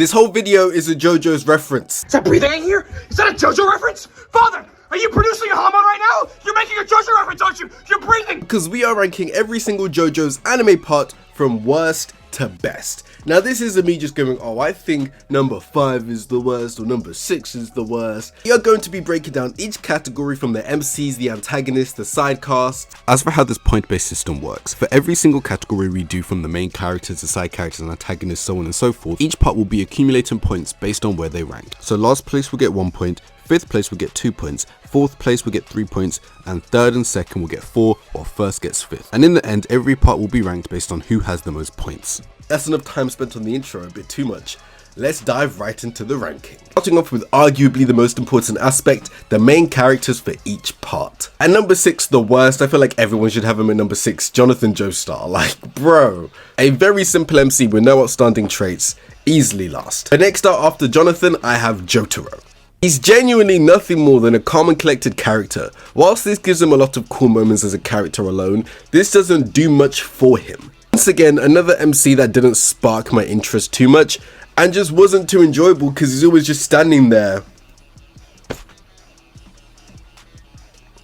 This whole video is a Jojos reference. Is that breathing in here? Is that a JoJo reference? Father, are you producing a hormone right now? You're making a JoJo reference, aren't you? You're breathing! Because we are ranking every single Jojo's anime part from worst to best. Now this isn't me just going, oh, I think number 5 is the worst or number 6 is the worst. We are going to be breaking down each category from the MCs, the antagonists, the side casts. As for how this point-based system works, for every single category we do from the main characters, the side characters, and antagonists, so on and so forth, each part will be accumulating points based on where they rank. So last place will get 1 point, 5th place will get 2 points, 4th place will get 3 points, and 3rd and 2nd will get 4, or 1st gets 5th. And in the end, every part will be ranked based on who has the most points. That's enough time spent on the intro, a bit too much. Let's dive right into the ranking. Starting off with arguably the most important aspect, the main characters for each part. At number 6, the worst, I feel like everyone should have him at number 6, Jonathan Joestar. Like, bro. A very simple MC with no outstanding traits, easily last. The next up after Jonathan, I have Jotaro. He's genuinely nothing more than a calm and collected character. Whilst this gives him a lot of cool moments as a character alone, this doesn't do much for him. Once again, another MC that didn't spark my interest too much and just wasn't too enjoyable because he's always just standing there.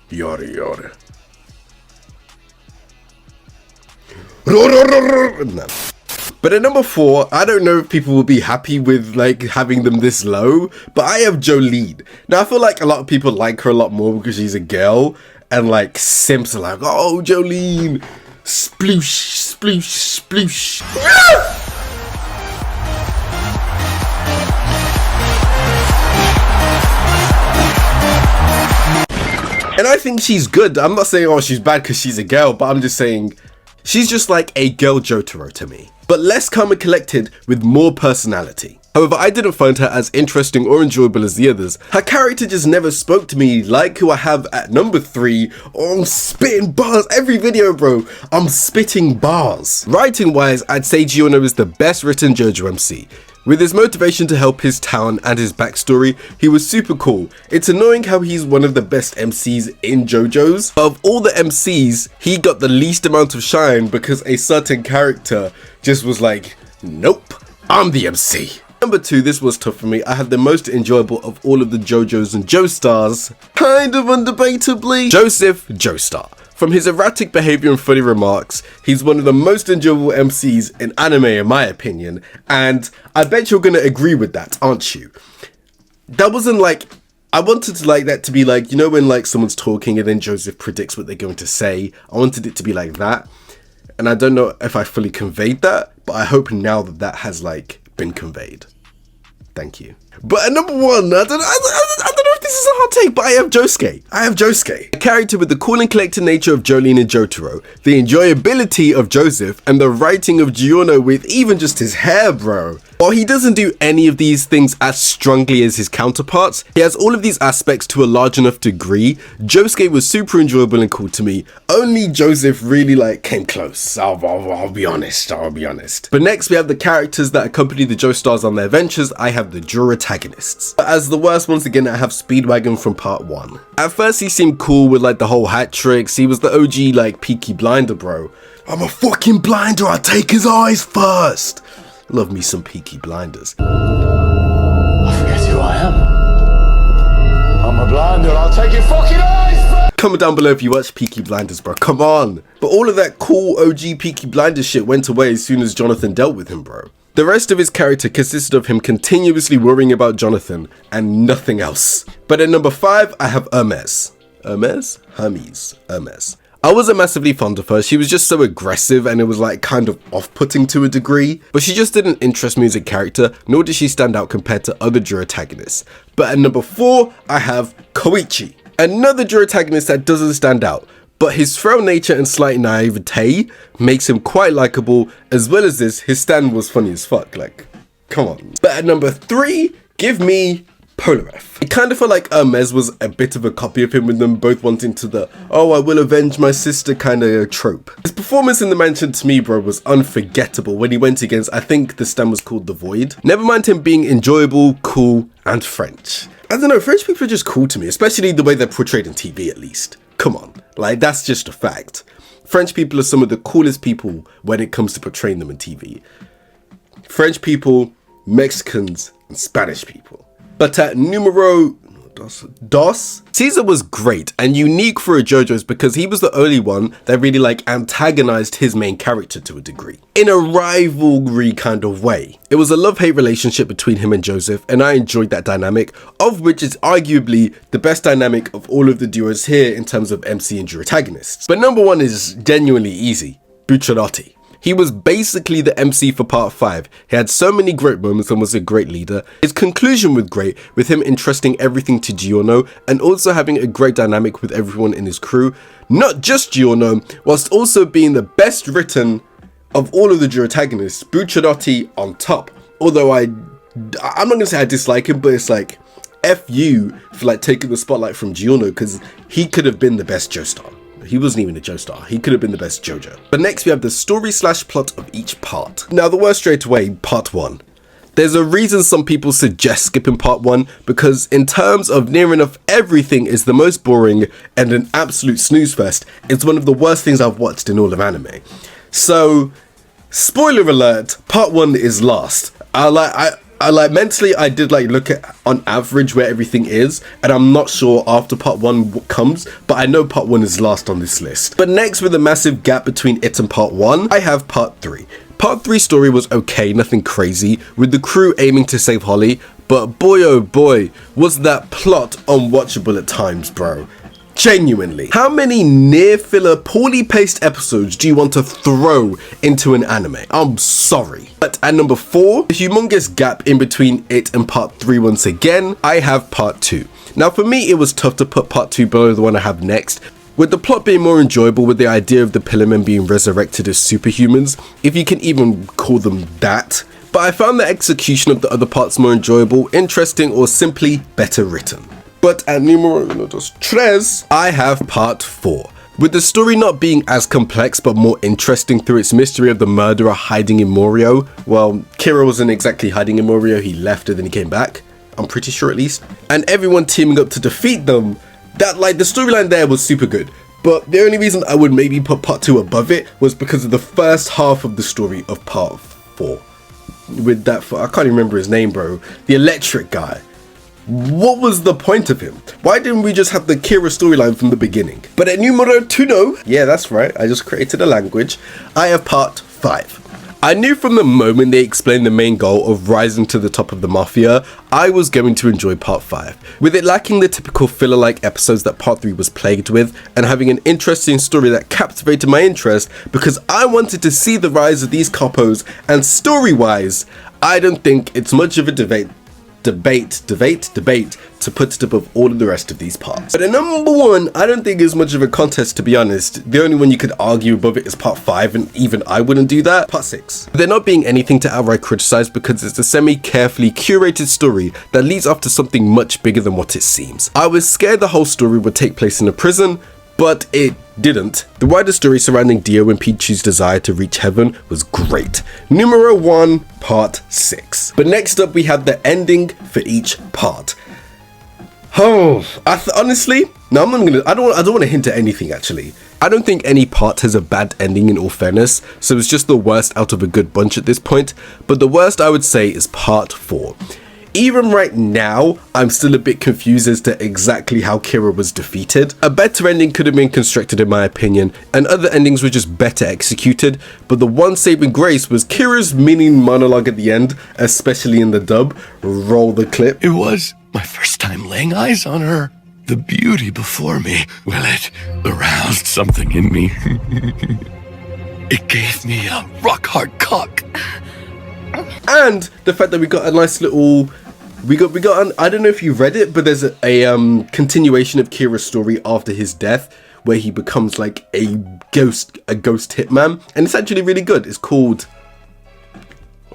Yada yada. No. But at number 4, I don't know if people will be happy with like having them this low, but I have Jolene. Now I feel like a lot of people like her a lot more because she's a girl, and like simps are like, oh Jolene, sploosh, sploosh, sploosh. And I think she's good. I'm not saying oh she's bad because she's a girl, but I'm just saying she's just like a girl Jotaro to me, but less calm and collected with more personality. However, I didn't find her as interesting or enjoyable as the others. Her character just never spoke to me like who I have at number 3. Oh, I'm spitting bars every video, bro. I'm spitting bars. Writing wise, I'd say Giorno is the best written JoJo MC. With his motivation to help his town and his backstory, he was super cool. It's annoying how he's one of the best MCs in JoJo's. Of all the MCs, he got the least amount of shine because a certain character just was like, nope, I'm the MC. Number 2, this was tough for me. I had the most enjoyable of all of the Jojos and Joestars, kind of undebatably, Joseph Joestar. From his erratic behavior and funny remarks, he's one of the most enjoyable MCs in anime in my opinion, and I bet you're gonna agree with that, aren't you? That wasn't like, I wanted to like that to be like, you know when like someone's talking and then Joseph predicts what they're going to say? I wanted it to be like that, and I don't know if I fully conveyed that, but I hope now that that has like been conveyed. Thank you. But at number 1, I don't know if this is a hot take, but I have Josuke. A character with the cool and collected nature of Jolene and Jotaro, the enjoyability of Joseph, and the writing of Giorno with even just his hair, bro. While he doesn't do any of these things as strongly as his counterparts, he has all of these aspects to a large enough degree. Josuke was super enjoyable and cool to me. Only Joseph really like came close. I'll be honest. But next we have the characters that accompany the Joestars on their ventures. I have the antagonists. But as the worst, once again, I have Speedwagon from part 1. At first he seemed cool with like the whole hat tricks. He was the OG like Peaky Blinder, bro. I'm a fucking blinder, I'll take his eyes first. Love me some Peaky Blinders. I forget who I am. I'm a blinder, I'll take your fucking eyes first. Comment down below if you watch Peaky Blinders, bro. Come on. But all of that cool OG Peaky Blinders shit went away as soon as Jonathan dealt with him, bro. The rest of his character consisted of him continuously worrying about Jonathan and nothing else. But at number 5, I have Hermes. Hermes? Hermes. I wasn't massively fond of her. She was just so aggressive and it was like kind of off-putting to a degree. But she just didn't interest me as a character, nor did she stand out compared to other antagonists. But at number 4, I have Koichi. Another antagonist that doesn't stand out. But his feral nature and slight naivete makes him quite likable. As well as this, his stand was funny as fuck. Like, come on. But at number 3, give me Polareff. It kind of felt like Hermes was a bit of a copy of him, with them both wanting to the, oh, I will avenge my sister kind of trope. His performance in the mansion to me, bro, was unforgettable when he went against, I think the stand was called The Void. Never mind him being enjoyable, cool, and French. I don't know, French people are just cool to me, especially the way they're portrayed in TV at least. Come on, like that's just a fact. French people are some of the coolest people when it comes to portraying them in TV. French people, Mexicans, and Spanish people. But at numero dos, Caesar was great and unique for a Jojos because he was the only one that really like antagonized his main character to a degree, in a rivalry kind of way. It was a love-hate relationship between him and Joseph, and I enjoyed that dynamic, of which is arguably the best dynamic of all of the duos here in terms of MC and protagonists. But number one is genuinely easy: Bucciarati. He was basically the MC for part 5. He had so many great moments and was a great leader. His conclusion was great, with him entrusting everything to Giorno and also having a great dynamic with everyone in his crew. Not just Giorno, whilst also being the best written of all of the protagonists, Bucciarati on top. Although I'm not going to say I dislike him, but it's like, F you for like taking the spotlight from Giorno, because he could have been the best Joestar. He wasn't even a Joestar. He could have been the best Jojo. But next we have the story/plot of each part. Now the worst straight away, part 1. There's a reason some people suggest skipping part 1, because in terms of near enough everything is the most boring and an absolute snooze fest. It's one of the worst things I've watched in all of anime. So, spoiler alert, part 1 is last. I like mentally I did like look at on average where everything is, and I'm not sure after part 1 what comes, but I know part 1 is last on this list. But next, with a massive gap between it and part 1, I have part 3. Part 3 story was okay, nothing crazy, with the crew aiming to save Holly, but boy oh boy, was that plot unwatchable at times, bro. Genuinely. How many near filler, poorly paced episodes do you want to throw into an anime? I'm sorry. But at number 4, the humongous gap in between it and part 3 once again, I have part 2. Now for me, it was tough to put part 2 below the one I have next, with the plot being more enjoyable, with the idea of the Pillarmen being resurrected as superhumans, if you can even call them that. But I found the execution of the other parts more enjoyable, interesting, or simply better written. But at numero 3, I have part 4. With the story not being as complex but more interesting through its mystery of the murderer hiding in Morio. Well, Kira wasn't exactly hiding in Morio, he left and then he came back. I'm pretty sure at least. And everyone teaming up to defeat them. That, like, the storyline there was super good. But the only reason I would maybe put part 2 above it was because of the first half of the story of part 4. With that, I can't even remember his name, bro. The electric guy. What was the point of him? Why didn't we just have the Kira storyline from the beginning? But at numero 2, yeah, that's right, I just created a language, I have part 5. I knew from the moment they explained the main goal of rising to the top of the Mafia, I was going to enjoy part 5. With it lacking the typical filler-like episodes that part 3 was plagued with, and having an interesting story that captivated my interest because I wanted to see the rise of these coppos, and story-wise, I don't think it's much of a debate to put it above all of the rest of these parts. But at number 1, I don't think it's much of a contest, to be honest. The only one you could argue above it is part 5, and even I wouldn't do that. Part 6. There not being anything to outright criticize because it's a semi-carefully curated story that leads up to something much bigger than what it seems. I was scared the whole story would take place in a prison, but it didn't. The wider story surrounding Dio and Pichu's desire to reach heaven was great. Numero 1, part 6. But next up we have the ending for each part. Oh, honestly, no, I don't want to hint at anything actually. I don't think any part has a bad ending in all fairness, so it's just the worst out of a good bunch at this point, but the worst I would say is part 4. Even right now, I'm still a bit confused as to exactly how Kira was defeated. A better ending could have been constructed in my opinion, and other endings were just better executed, but the one saving grace was Kira's mini monologue at the end, especially in the dub. Roll the clip. It was my first time laying eyes on her. The beauty before me, well, it aroused something in me. It gave me a rock-hard cock. And the fact that we got a nice little, we got an, I don't know if you read it, but there's a continuation of Kira's story after his death where he becomes like a ghost hitman, and it's actually really good. It's called,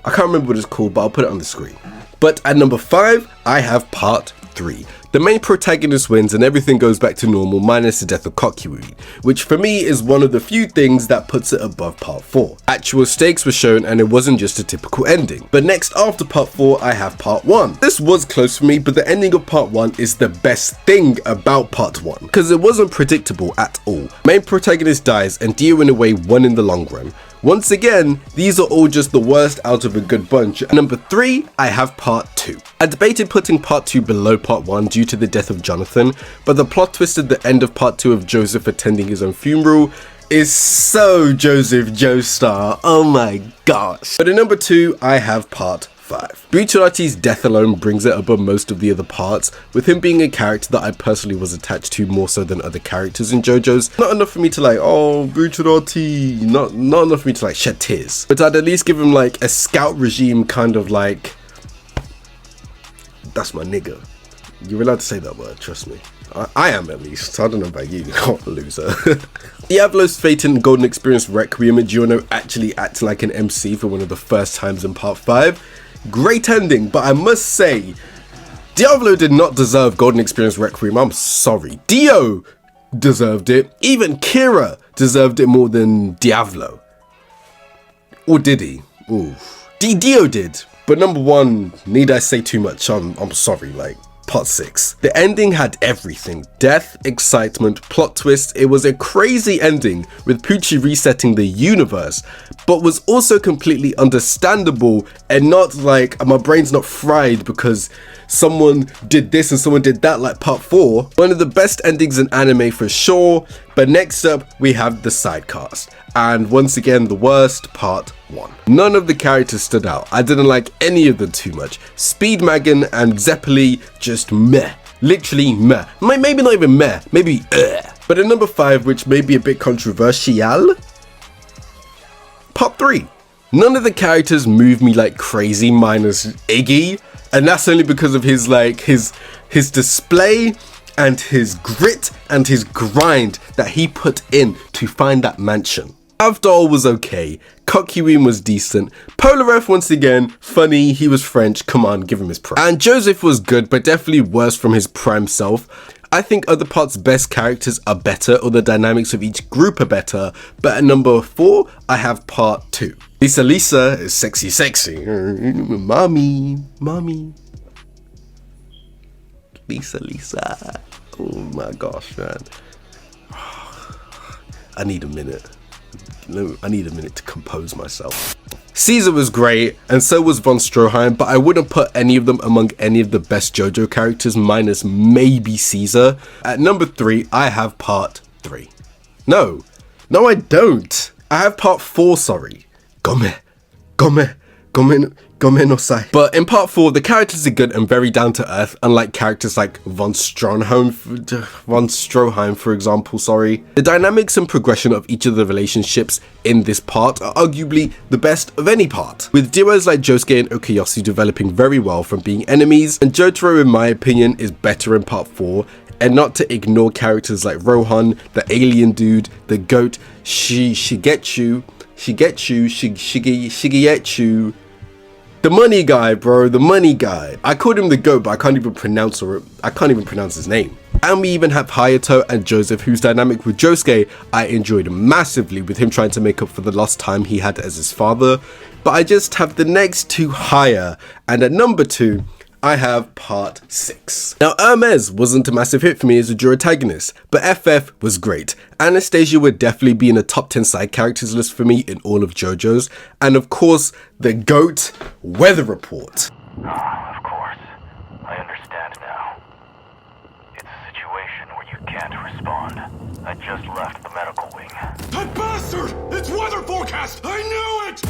I can't remember what it's called, but I'll put it on the screen. But at number 5, I have part 3. The main protagonist wins and everything goes back to normal minus the death of Kokyuri, which for me is one of the few things that puts it above part 4. Actual stakes were shown and it wasn't just a typical ending. But next after part 4 I have part 1. This was close for me, but the ending of part 1 is the best thing about part 1 because it wasn't predictable at all. Main protagonist dies and Dio in a way won in the long run. Once again, these are all just the worst out of a good bunch. At number 3, I have part 2. I debated putting part 2 below part 1 due to the death of Jonathan, but the plot twist at the end of part 2 of Joseph attending his own funeral is so Joseph Joestar. Oh my gosh. But at number 2, I have part 5. Bucciarati's death alone brings it above most of the other parts, with him being a character that I personally was attached to more so than other characters in Jojos. Not enough for me to like, oh, Bucciarati, not enough for me to like shed tears. But I'd at least give him like a scout regime kind of like, that's my nigga. You're allowed to say that word, trust me. I am at least. I don't know about you, loser. Diablo's fate in Golden Experience Requiem and Giorno actually acting like an MC for one of the first times in part 5. Great ending, but I must say, Diablo did not deserve Golden Experience Requiem. I'm sorry. Dio deserved it. Even Kira deserved it more than Diablo. Or did he? Ooh. Dio did. But number 1, need I say too much? I'm sorry, like, part 6. The ending had everything. Death, excitement, plot twist. It was a crazy ending with Pucci resetting the universe, but was also completely understandable and not like my brain's not fried because someone did this and someone did that like part 4. One of the best endings in anime for sure. But next up we have the side cast, and once again the worst, part 1. None of the characters stood out. I didn't like any of them too much. Speedmagan and Zeppeli just meh. Literally meh. Maybe not even meh, maybe But at number 5, which may be a bit controversial, part 3. None of the characters move me like crazy minus Iggy, and that's only because of his like his display and his grit and his grind that he put in to find that mansion. Avdol was okay, Kokyuin was decent, Polarev once again, funny, he was French, come on, give him his prime. And Joseph was good, but definitely worse from his prime self. I think other parts' best characters are better, or the dynamics of each group are better, but at number 4, I have part 2. Lisa is sexy. Mommy. Lisa. Oh my gosh, man. I need a minute. I need a minute to compose myself. Caesar was great, and so was von Stroheim, but I wouldn't put any of them among any of the best JoJo characters, minus maybe Caesar. At number 3, I have part 3. No, I don't. I have part 4, sorry. Gome no sai. But in part 4, the characters are good and very down to earth, unlike characters like von Stroheim, for example, sorry. The dynamics and progression of each of the relationships in this part are arguably the best of any part, with duos like Josuke and Okayasu developing very well from being enemies, and Jotaro, in my opinion, is better in part 4, and not to ignore characters like Rohan, the alien dude, the goat, Shigetsu, the money guy, bro, the money guy. I called him the GOAT, but I can't even pronounce his name. And we even have Hayato and Joseph, whose dynamic with Josuke I enjoyed massively, with him trying to make up for the lost time he had as his father. But I just have the next 2 higher, and at number 2, I have part 6. Now, Hermes wasn't a massive hit for me as a Juro-tagonist, but FF was great. Anastasia would definitely be in a top 10 side characters list for me in all of JoJo's, and of course, the GOAT, Weather Report. Of course, I understand now. It's a situation where you can't respond. I just left the medical wing. That bastard! It's weather forecast! I knew it!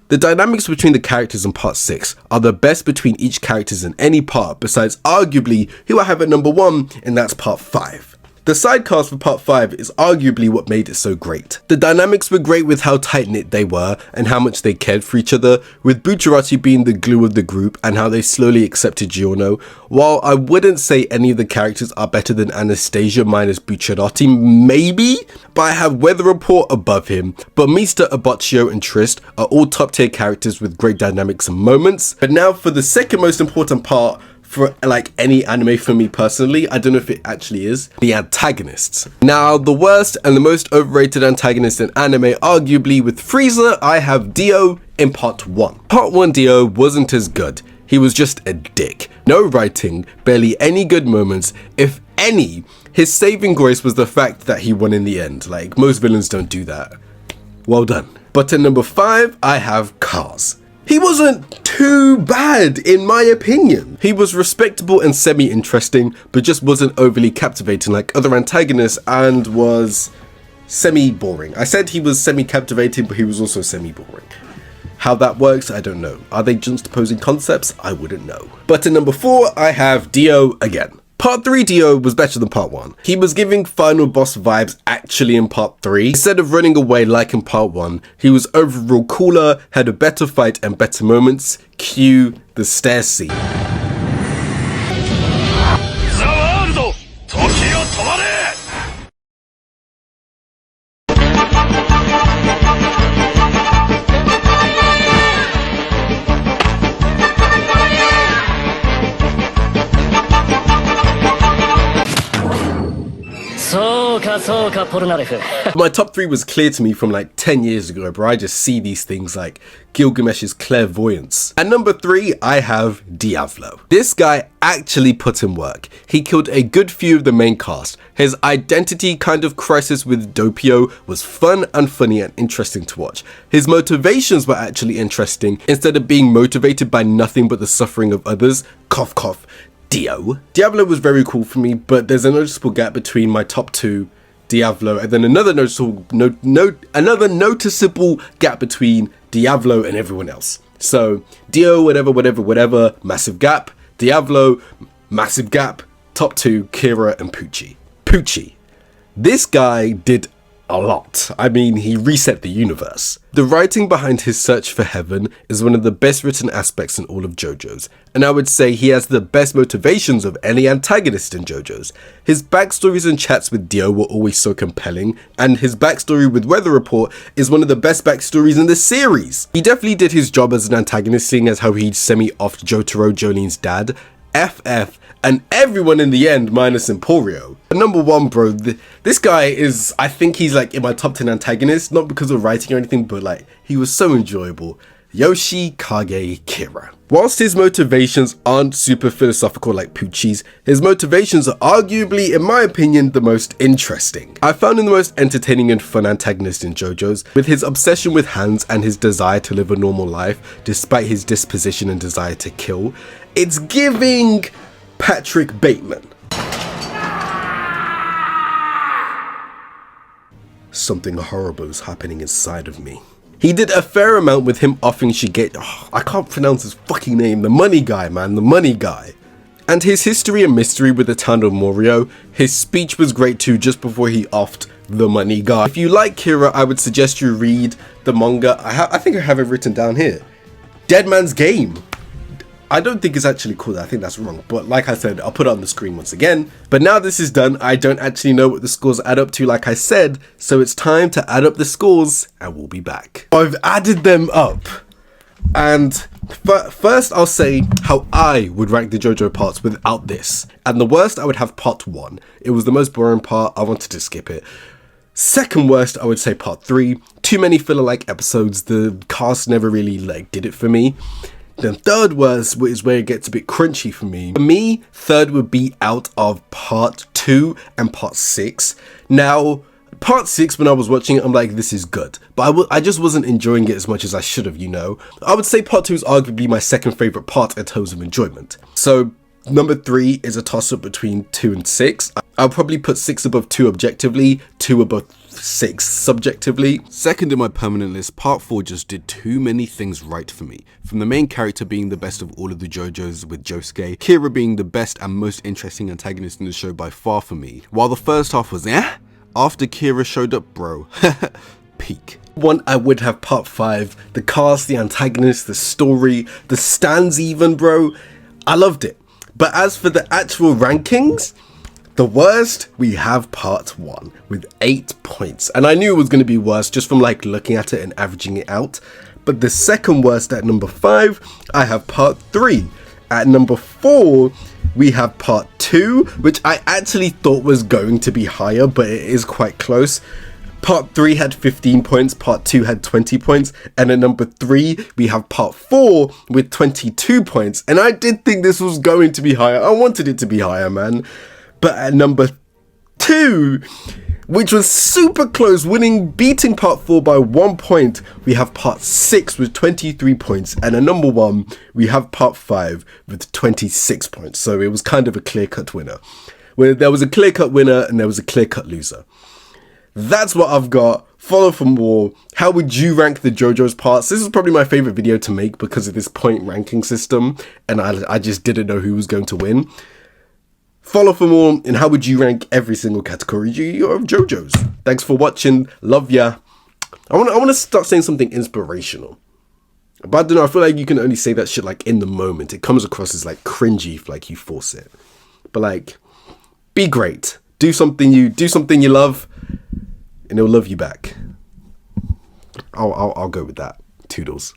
The dynamics between the characters in part 6 are the best between each characters in any part, besides arguably who I have at number 1, and that's part 5. The side cast for part 5 is arguably what made it so great. The dynamics were great with how tight-knit they were and how much they cared for each other, with Bucciarati being the glue of the group and how they slowly accepted Giorno. While I wouldn't say any of the characters are better than Anastasia minus Bucciarati, maybe, but I have Weather Report above him. But Mista, Abbacchio and Trist are all top tier characters with great dynamics and moments. But now for the second most important part, for like any anime for me personally, I don't know if it actually is, the antagonists. Now, the worst and the most overrated antagonist in anime, arguably with Frieza, I have Dio in part 1. Part 1 Dio wasn't as good. He was just a dick. No writing, barely any good moments, if any. His saving grace was the fact that he won in the end. Like, most villains don't do that. Well done. But at number 5, I have Cars. He wasn't too bad in my opinion. He was respectable and semi-interesting, but just wasn't overly captivating like other antagonists and was semi-boring. I said he was semi-captivating, but he was also semi-boring. How that works, I don't know. Are they just opposing concepts? I wouldn't know. But at number 4, I have Dio again. Part 3 Dio was better than part 1. He was giving final boss vibes actually in part 3. Instead of running away like in part 1, he was overall cooler, had a better fight and better moments. Cue the stair scene. My top 3 was clear to me from like 10 years ago, bro. I just see these things like Gilgamesh's clairvoyance. At number 3, I have Diavolo. This guy actually put in work. He killed a good few of the main cast. His identity kind of crisis with Doppio was fun and funny and interesting to watch. His motivations were actually interesting. Instead of being motivated by nothing but the suffering of others, cough cough, Diavolo was very cool for me, but there's a noticeable gap between my top 2, Diavolo, and then another noticeable gap between Diavolo and everyone else. So Dio, whatever, massive gap. Diavolo, massive gap. Top 2, Kira and Pucci. This guy did a lot. I mean, he reset the universe. The writing behind his search for heaven is one of the best written aspects in all of Jojos, and I would say he has the best motivations of any antagonist in Jojos. His backstories and chats with Dio were always so compelling, and his backstory with Weather Report is one of the best backstories in the series. He definitely did his job as an antagonist, seeing as how he semi-offed Jotaro, Jolene's dad, FF, and everyone in the end minus Emporio. Number 1, bro, this guy is, I think he's like in my top 10 antagonists, not because of writing or anything, but like he was so enjoyable. Yoshi Kage Kira. Whilst his motivations aren't super philosophical like Pucci's, his motivations are arguably, in my opinion, the most interesting. I found him the most entertaining and fun antagonist in Jojos, with his obsession with hands and his desire to live a normal life, despite his disposition and desire to kill. It's giving Patrick Bateman. Something horrible is happening inside of me. He did a fair amount with him offering Shigeta. Oh, I can't pronounce his fucking name. The money guy, man. The money guy. And his history and mystery with the town of Morio. His speech was great too, just before he offed the money guy. If you like Kira, I would suggest you read the manga. I think I have it written down here. Dead Man's Game. I don't think it's actually called that. I think that's wrong. But like I said, I'll put it on the screen once again. But now this is done, I don't actually know what the scores add up to like I said. So it's time to add up the scores and we'll be back. I've added them up. And first I'll say how I would rank the JoJo parts without this. And the worst, I would have part 1. It was the most boring part. I wanted to skip it. Second worst, I would say part 3. Too many filler-like episodes. The cast never really did it for me. Then third worst is where it gets a bit crunchy for me. For me, third would be out of part 2 and part 6. Now, part 6, when I was watching it, I'm like, this is good. But I just wasn't enjoying it as much as I should have, you know. I would say part 2 is arguably my second favourite part in terms of enjoyment. So, number 3 is a toss-up between 2 and 6. I'll probably put 6 above 2 objectively, 2 above 6 subjectively. Second in my permanent list, part 4 just did too many things right for me. From the main character being the best of all of the JoJos with Josuke, Kira being the best and most interesting antagonist in the show by far for me. While the first half was after Kira showed up, bro, peak. One, I would have part 5, the cast, the antagonist, the story, the stands even, bro. I loved it. But as for the actual rankings, the worst, we have part 1 with 8 points. And I knew it was going to be worse just from looking at it and averaging it out. But the second worst at number 5, I have part 3. At number 4, we have part 2, which I actually thought was going to be higher, but it is quite close. Part 3 had 15 points, part 2 had 20 points, and at number 3, we have part 4 with 22 points. And I did think this was going to be higher. I wanted it to be higher, man. But at number 2, which was super close, beating part 4 by 1 point. We have part 6 with 23 points, and at number 1 we have part 5 with 26 points. So it was kind of a clear-cut winner, where there was a clear-cut winner and there was a clear-cut loser. That's what I've got. Follow for more. How would you rank the Jojos parts? This is probably my favorite video to make because of this point ranking system, and I just didn't know who was going to win. Follow for more, and how would you rank every single category of Jojos? Thanks for watching. Love ya. I want to start saying something inspirational. But I don't know, I feel like you can only say that shit like in the moment. It comes across as like cringy if like you force it. But like, be great. Do something you love, and it'll love you back. I'll go with that. Toodles.